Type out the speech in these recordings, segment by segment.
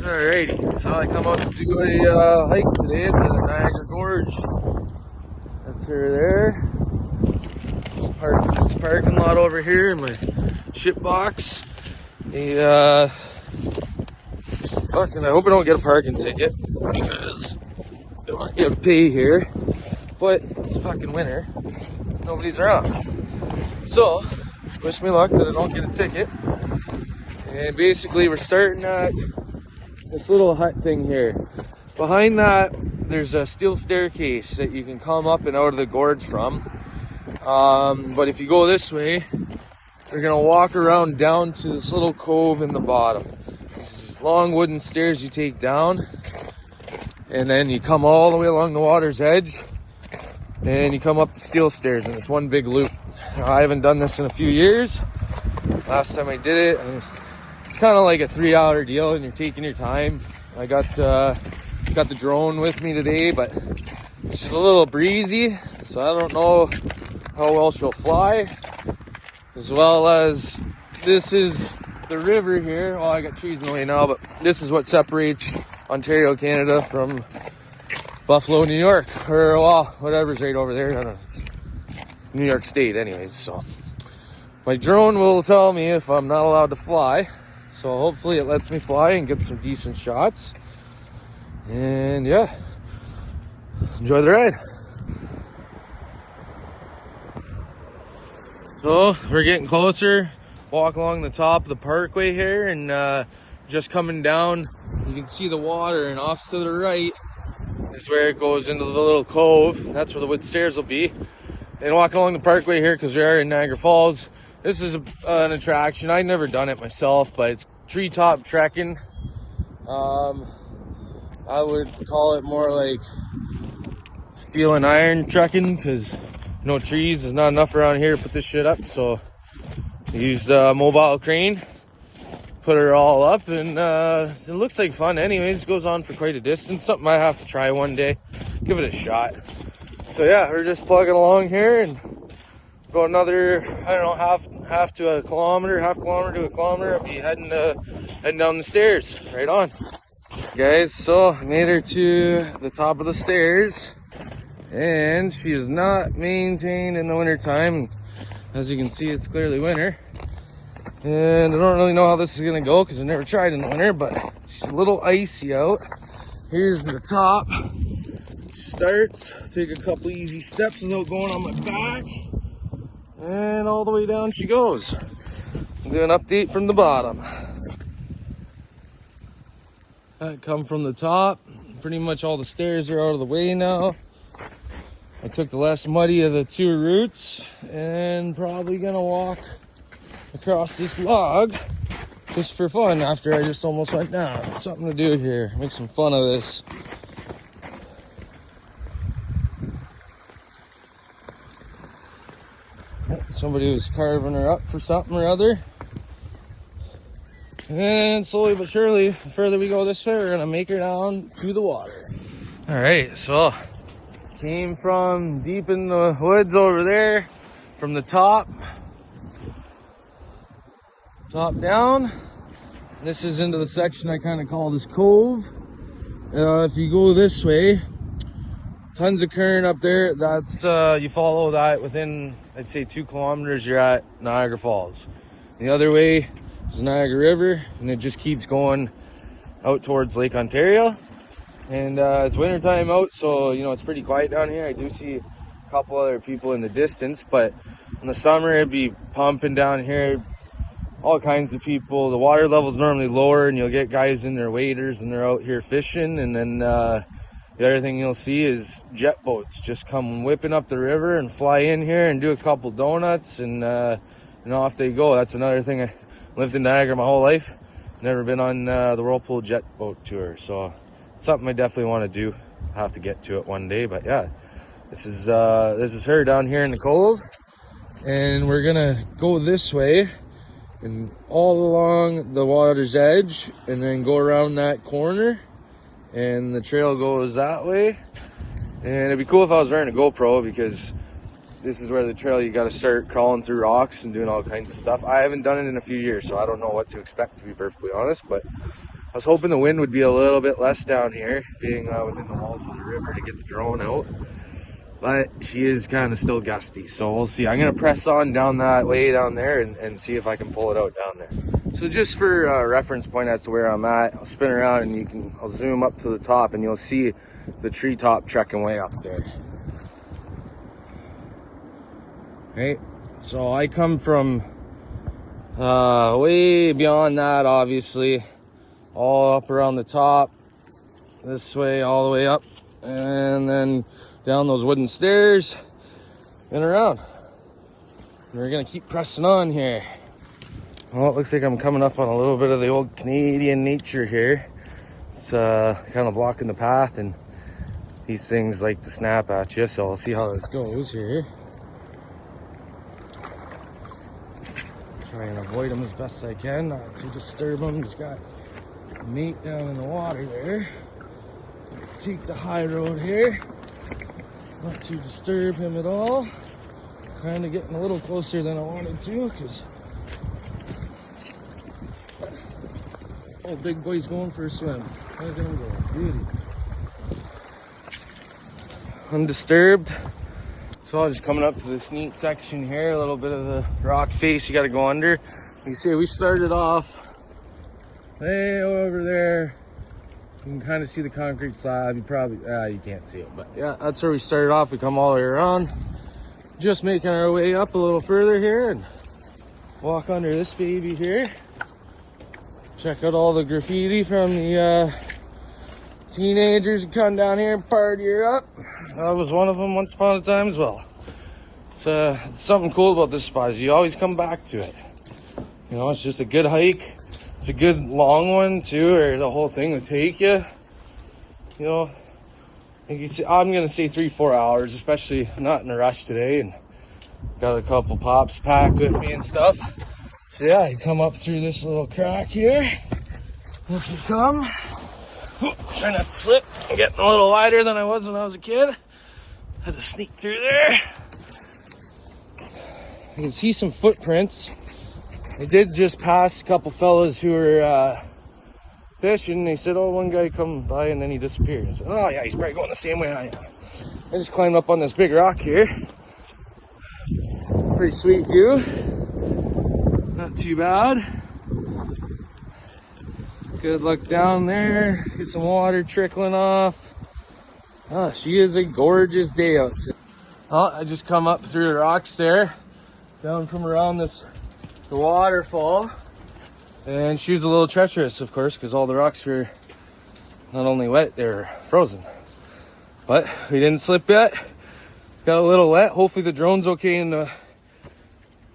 Alrighty, so I come out to do a hike today at the Niagara Gorge. That's her there. Park this parking lot over here in my shit box. Fucking, I hope I don't get a parking ticket because I don't get to pay here. But it's fucking winter. Nobody's around. So, wish me luck that I don't get a ticket. And basically, we're starting at this little hut thing here. Behind that, there's a steel staircase that you can come up and out of the gorge from. But if you go this way, you're gonna walk around down to this little cove in the bottom. There's these long wooden stairs you take down, and then you come all the way along the water's edge, and you come up the steel stairs, and it's one big loop. Now, I haven't done this in a few years. Last time I did it, and it's kind of like a 3-hour deal, and you're taking your time. I got the drone with me today, but it's just a little breezy, so I don't know how well she'll fly. As well as this is the river here. Well, I got trees in the way now, but this is what separates Ontario, Canada from Buffalo, New York, or well, whatever's right over there. I don't know. It's New York State, anyways. So my drone will tell me if I'm not allowed to fly. So hopefully it lets me fly and get some decent shots. And yeah, enjoy the ride. So we're getting closer. Walk along the top of the parkway here, and just coming down, you can see the water, and off to the right is where it goes into the little cove. That's where the wood stairs will be. And walking along the parkway here, because we are in Niagara Falls, this is an attraction. I've never done it myself, but it's treetop trekking. I would call it more like steel and iron trekking, because no trees. There's not enough around here to put this shit up. So I used a mobile crane, put her all up, and it looks like fun anyways. It goes on for quite a distance. Something I have to try one day. Give it a shot. So yeah, we're just plugging along here and go another, I don't know, half to a kilometer, half kilometer to a kilometer. I'll be heading down the stairs. Right on. Guys, so I made her to the top of the stairs, and she is not maintained in the winter time. As you can see, it's clearly winter, and I don't really know how this is gonna go because I never tried in the winter, but she's a little icy out. Here's the top. Starts, take a couple easy steps without going on my back, and all the way down she goes. I'll do an update from the bottom. That come from the top. Pretty much all the stairs are out of the way now. I took the less muddy of the two routes, and probably gonna walk across this log just for fun after I just almost went down. Something to do here, make some fun of this. Somebody was carving her up for something or other. And slowly but surely, the further we go this way, we're gonna make her down to the water. All right, so came from deep in the woods over there, from the top down. This is into the section I kind of call this cove. If you go this way, tons of current up there. That's you follow that within, I'd say, 2 kilometers, you're at Niagara Falls. The other way is Niagara River, and it just keeps going out towards Lake Ontario. And it's wintertime out, so you know it's pretty quiet down here. I do see a couple other people in the distance, but in the summer it'd be pumping down here, all kinds of people. The water level's normally lower, and you'll get guys in their waders and they're out here fishing. And then the other thing you'll see is jet boats just come whipping up the river and fly in here and do a couple donuts, and off they go. That's another thing. I lived in Niagara my whole life, never been on the Whirlpool jet boat tour, so it's something I definitely want to do. I have to get to it one day. But yeah, this is her down here in the cove, and we're gonna go this way and all along the water's edge, and then go around that corner, and the trail goes that way. And it'd be cool if I was wearing a GoPro, because this is where the trail, you got to start crawling through rocks and doing all kinds of stuff. I haven't done it in a few years, so I don't know what to expect, to be perfectly honest, but I was hoping the wind would be a little bit less down here, being within the walls of the river to get the drone out. But she is kind of still gusty, so we'll see. I'm going to press on down that way down there and see if I can pull it out down there. So just for reference point as to where I'm at, I'll spin around and I'll zoom up to the top and you'll see the treetop trekking way up there. Okay, so I come from way beyond that, obviously, all up around the top, this way, all the way up, and then down those wooden stairs and around. And we're gonna keep pressing on here. Well, it looks like I'm coming up on a little bit of the old Canadian nature here. It's kind of blocking the path, and these things like to snap at you, so I'll see how this goes here. Try and avoid them as best I can, not to disturb them. Just got meat down in the water there. Take the high road here. Not to disturb him at all. Kind of getting a little closer than I wanted to, because old big boy's going for a swim. Look at him go, beauty. Undisturbed. So I was just coming up to this neat section here, a little bit of the rock face you got to go under. You can see we started off way over there. You can kind of see the concrete slab. You probably, you can't see it, but yeah, that's where we started off. We come all the way around, just making our way up a little further here and walk under this baby here. Check out all the graffiti from the teenagers who come down here and party her up. I was one of them once upon a time as well. It's something cool about this spot is you always come back to it. You know, it's just a good hike. It's a good long one too, or the whole thing would take you. You know, I'm gonna say 3-4 hours, especially not in a rush today, and got a couple pops packed with me and stuff. So yeah, I come up through this little crack here. If you come, try not to slip. I'm getting a little wider than I was when I was a kid. Had to sneak through there. You can see some footprints. I did just pass a couple fellas who were fishing. They said, oh, one guy come by and then he disappeared. I said, oh yeah, he's probably going the same way I am. I just climbed up on this big rock here. Pretty sweet view. Not too bad. Good look down there. Get some water trickling off. Oh, she is a gorgeous day out. Oh, I just come up through the rocks there, down from around the waterfall, and she was a little treacherous, of course, because all the rocks were not only wet, they were frozen. But we didn't slip yet. Got a little wet. Hopefully the drone's okay in the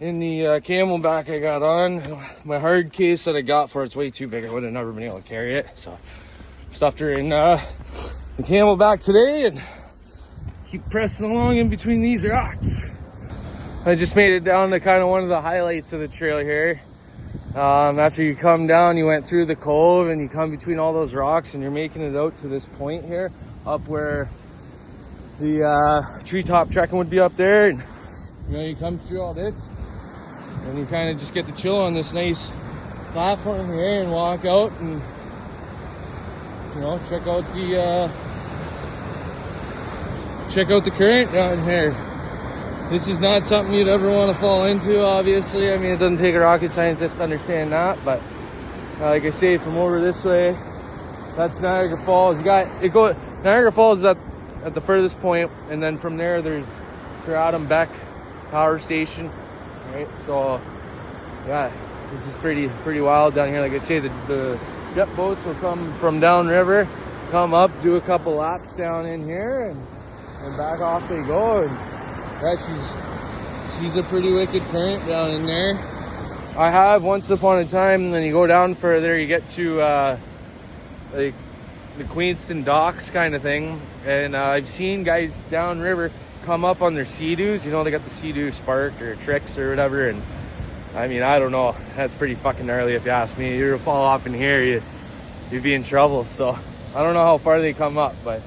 Camelback I got on. My hard case that I got for it's way too big. I would have never been able to carry it, so stuffed her in the Camelback today and keep pressing along in between these rocks. I just made it down to kind of one of the highlights of the trail here. After you come down, you went through the cove and you come between all those rocks and you're making it out to this point here, up where the treetop trekking would be up there. And you know, you come through all this and you kind of just get to chill on this nice platform here and walk out and, you know, check out the current down here. This is not something you'd ever want to fall into, obviously. I mean, it doesn't take a rocket scientist to understand that, but like I say, from over this way, that's Niagara Falls. Niagara Falls is at the furthest point, and then from there there's Sir Adam Beck Power Station. Right, so yeah, this is pretty wild down here. Like I say, the jet boats will come from downriver, come up, do a couple laps down in here, and back off they go. And yeah, she's a pretty wicked current down in there. I have once upon a time, and then you go down further, you get to like the Queenston docks kind of thing, and I've seen guys downriver come up on their Sea-Doos. You know, they got the Sea-Doo Spark or Tricks or whatever, and I mean, I don't know, that's pretty fucking gnarly if you ask me. You're to fall off in here, you'd be in trouble. So I don't know how far they come up, but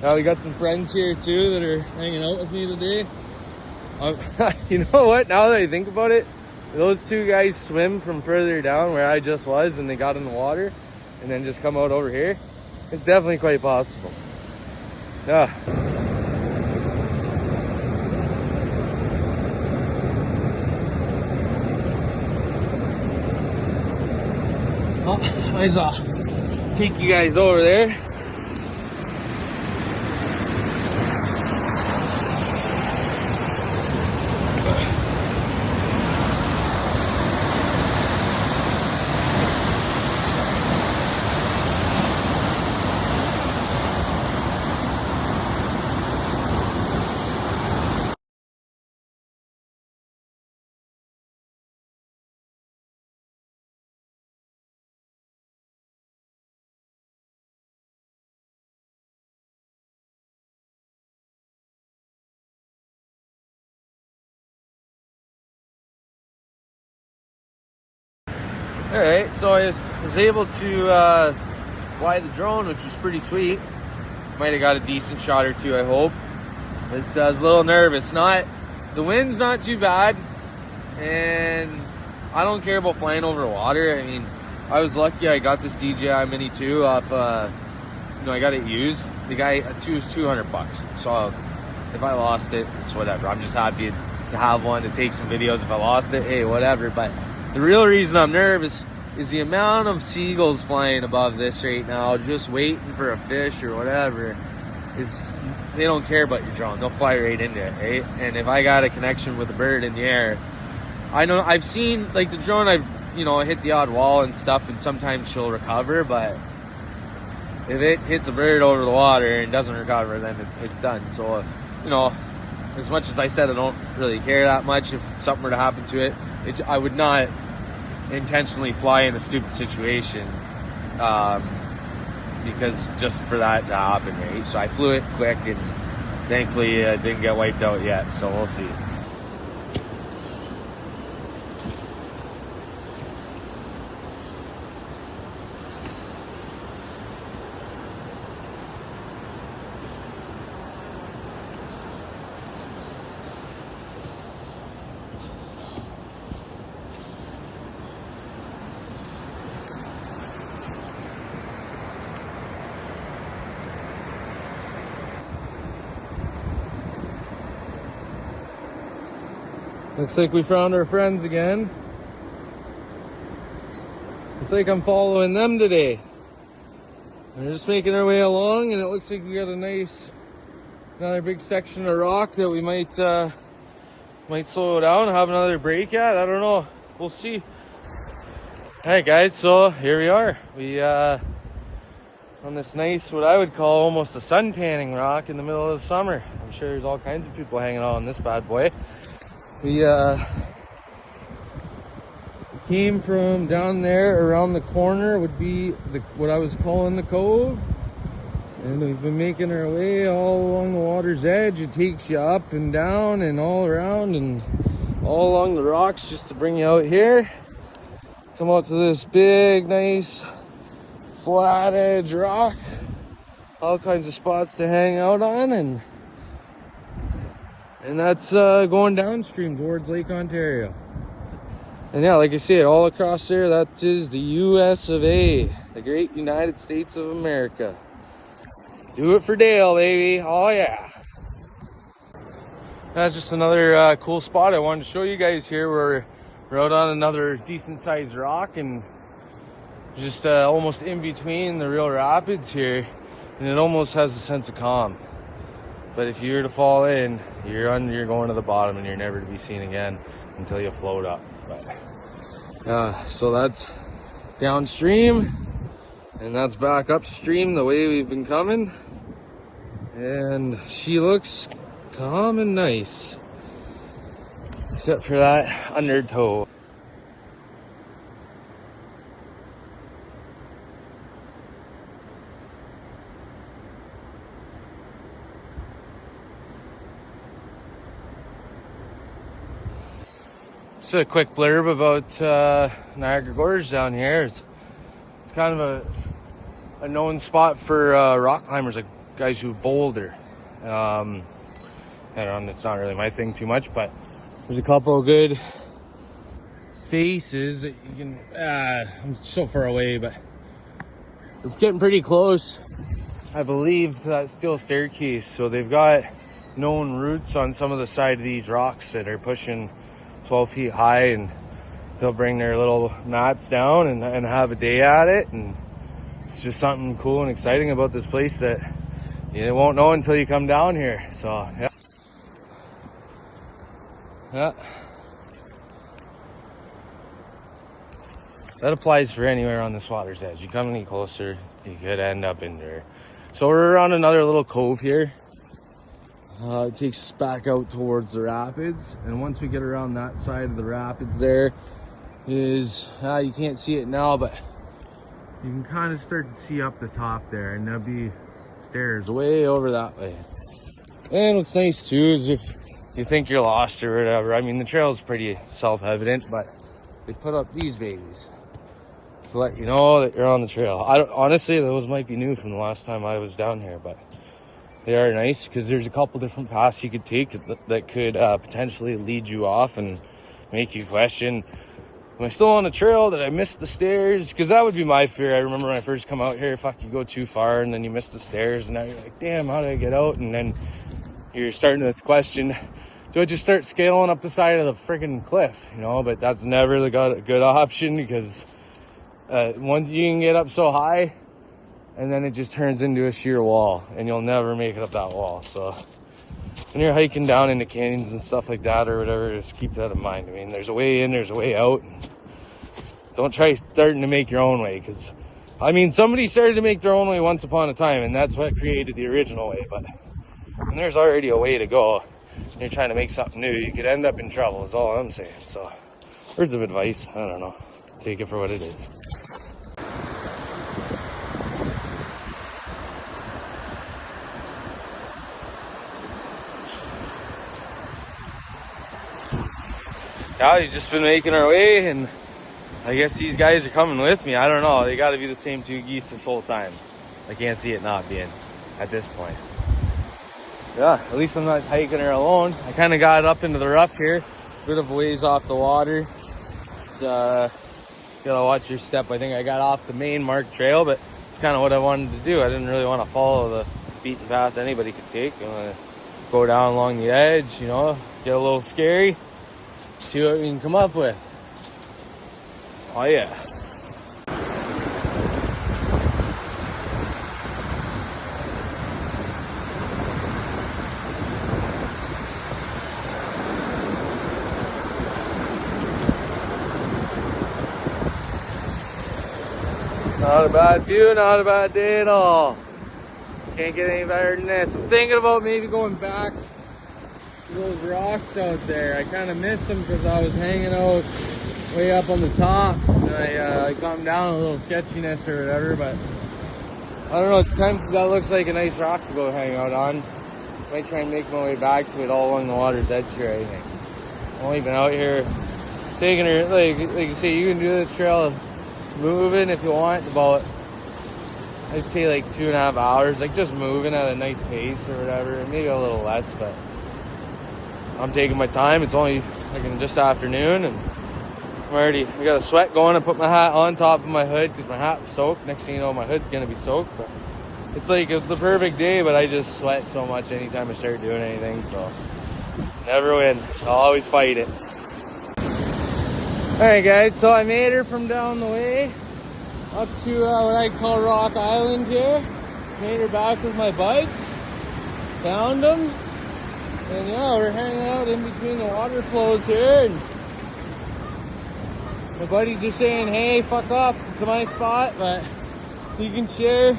we got some friends here too that are hanging out with me today. You know what, now that I think about it, those two guys swim from further down where I just was, and they got in the water. and then just come out over here, it's definitely quite possible. Yeah. Well, might as well take you guys over there. Alright, so I was able to fly the drone, which was pretty sweet. Might have got a decent shot or two, I hope. But I was a little nervous. The wind's not too bad, and I don't care about flying over water. I mean, I was lucky I got this DJI Mini 2 up, I got it used. The guy, it was $200. So if I lost it, it's whatever. I'm just happy to have one to take some videos. If I lost it, hey, whatever. But the real reason I'm nervous is the amount of seagulls flying above this right now, just waiting for a fish or whatever. They don't care about your drone. They'll fly right into it, right? And if I got a connection with a bird in the air, I know I've seen, like, the drone, I've, hit the odd wall and stuff, and sometimes she'll recover, but if it hits a bird over the water and doesn't recover, then it's done. So, as much as I said I don't really care that much, if something were to happen to it, I would not intentionally fly in a stupid situation, because just for that to happen, right? So I flew it quick, and thankfully it didn't get wiped out yet, so we'll see. Looks like we found our friends again. It's like I'm following them today. They're just making our way along, and it looks like we got another big section of rock that we might slow down and have another break at. I don't know. We'll see. Alright guys, so here we are. We on this nice, what I would call almost a sun tanning rock in the middle of the summer. I'm sure there's all kinds of people hanging out on this bad boy. We came from down there around the corner, would be what I was calling the cove, and we've been making our way all along the water's edge. It takes you up and down and all around and all along the rocks just to bring you out here. Come out to this big, nice, flat edge rock. All kinds of spots to hang out on, and that's going downstream towards Lake Ontario. And yeah, like I say, all across there, that is the US of A, the great United States of America. Do it for Dale, baby. Oh yeah. That's just another cool spot I wanted to show you guys here. We're out on another decent sized rock, and just almost in between the real rapids here, and it almost has a sense of calm. But if you were to fall in, you're going to the bottom, and you're never to be seen again until you float up. But so that's downstream, and that's back upstream the way we've been coming. And she looks calm and nice, except for that undertow. Just a quick blurb about Niagara Gorge down here. It's kind of a known spot for rock climbers, like guys who boulder. I don't know, it's not really my thing too much, but there's a couple of good faces that you can, I'm so far away, but We're getting pretty close, I believe, to that steel staircase. So they've got known routes on some of the side of these rocks that are pushing 12 feet high, and they'll bring their little mats down and have a day at it. And it's just something cool and exciting about this place that you won't know until you come down here. So yeah, that applies for anywhere on this water's edge. You come any closer, you could end up in there. So we're around another little cove here. It takes us back out towards the rapids, and once we get around that side of the rapids, there is you can't see it now, but you can kind of start to see up the top there, and there'll be stairs way over that way. And what's nice too is if you think you're lost or whatever, I mean, the trail is pretty self-evident, but they put up these babies to let you know that you're on the trail. Honestly, those might be new from the last time I was down here, but they are nice because there's a couple different paths you could take that could potentially lead you off and make you question, am I still on the trail? Did I miss the stairs? Because that would be my fear. I remember when I first come out here, fuck, you go too far and then you miss the stairs, and now you're like, damn, how did I get out? And then you're starting to question, do I just start scaling up the side of the freaking cliff? You know, but that's never the good option, because once you can get up so high, and then it just turns into a sheer wall, and you'll never make it up that wall. So when you're hiking down into canyons and stuff like that or whatever, just keep that in mind. I mean, there's a way in, there's a way out. Don't try starting to make your own way, because I mean, somebody started to make their own way once upon a time, and that's what created the original way. But when there's already a way to go, and you're trying to make something new, you could end up in trouble, is all I'm saying. So words of advice, I don't know, take it for what it is. Yeah, we've just been making our way, and I guess these guys are coming with me. I don't know. They got to be the same two geese this whole time. I can't see it not being at this point. Yeah, at least I'm not hiking her alone. I kind of got up into the rough here, bit of a ways off the water. It's gotta watch your step. I think I got off the main marked trail, but it's kind of what I wanted to do. I didn't really want to follow the beaten path anybody could take. I want to go down along the edge, you know, get a little scary. See what we can come up with. Oh yeah. Not a bad view, not a bad day at all. Can't get any better than this. I'm thinking about maybe going back those rocks out there. I kind of missed them because I was hanging out way up on the top, and I come down a little sketchiness or whatever, but I don't know, it's kind of, that looks like a nice rock to go hang out on. Might try and make my way back to it all along the water's edge here, I think. I've only been out here taking her, like you say, you can do this trail moving if you want about, I'd say like 2.5 hours, like just moving at a nice pace or whatever, maybe a little less, but I'm taking my time. It's only like just afternoon, and I got a sweat going. I put my hat on top of my hood because my hat's soaked. Next thing you know, my hood's gonna be soaked. But it's like the perfect day, but I just sweat so much anytime I start doing anything. So never win. I'll always fight it. All right, guys. So I made her from down the way up to what I call Rock Island here. Made her back with my buds. Found them. And yeah, we're hanging out in between the water flows here, and my buddies are saying, hey, fuck off, it's my spot, but you can share.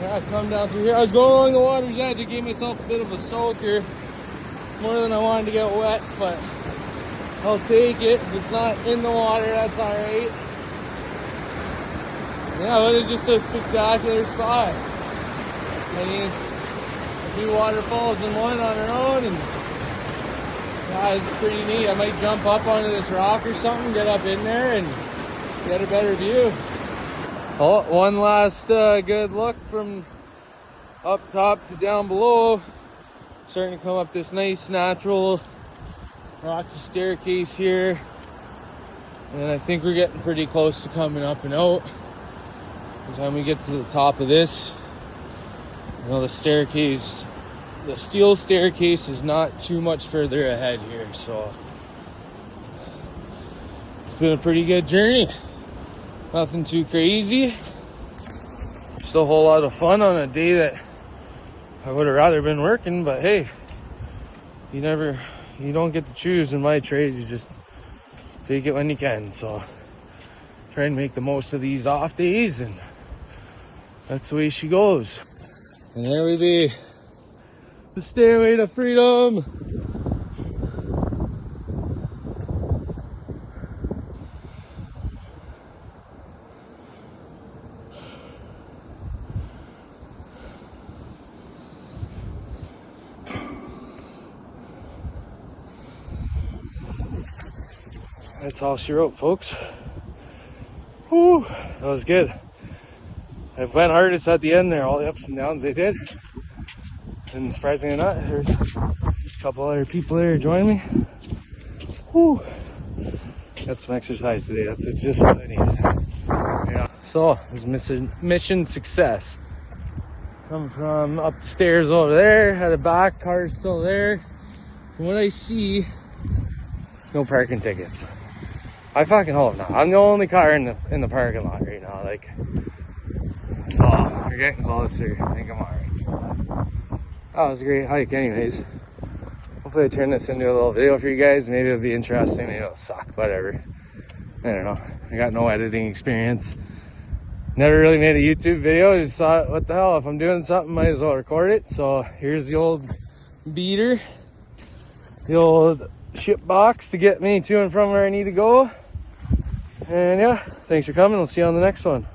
Yeah, come down through here. I was going along the water's edge. I gave myself a bit of a soak here, more than I wanted to get wet, but I'll take it. If it's not in the water, that's alright. Yeah, but it's just a spectacular spot. I mean, it's 2 waterfalls in one on her own, and yeah, it's pretty neat. I might jump up onto this rock or something, get up in there and get a better view. Oh, one last good look from up top to down below. Starting to come up this nice natural rocky staircase here, and I think we're getting pretty close to coming up and out. By the time we get to the top of this, you know, the staircase, the steel staircase is not too much further ahead here, so it's been a pretty good journey. Nothing too crazy. Just a whole lot of fun on a day that I would have rather been working, but hey, you don't get to choose in my trade. You just take it when you can. So try and make the most of these off days, and that's the way she goes. And there we be, the stairway to freedom. That's all she wrote, folks. Whew, that was good. I went hardest at the end there, all the ups and downs they did. And surprisingly not, there's a couple other people there joining me. Whew. Got some exercise today, that's just what I needed. Yeah. So, it was mission success. Come from up the stairs over there, had a back, car still there. From what I see, no parking tickets. I fucking hope not. I'm the only car in the parking lot right now. Like, so we're getting closer. I think I'm alright. That was a great hike, anyways. Hopefully, I turn this into a little video for you guys. Maybe it'll be interesting. Maybe it'll suck. Whatever. I don't know. I got no editing experience. Never really made a YouTube video. I just thought, what the hell? If I'm doing something, might as well record it. So here's the old beater, the old ship box to get me to and from where I need to go. And yeah, thanks for coming. We'll see you on the next one.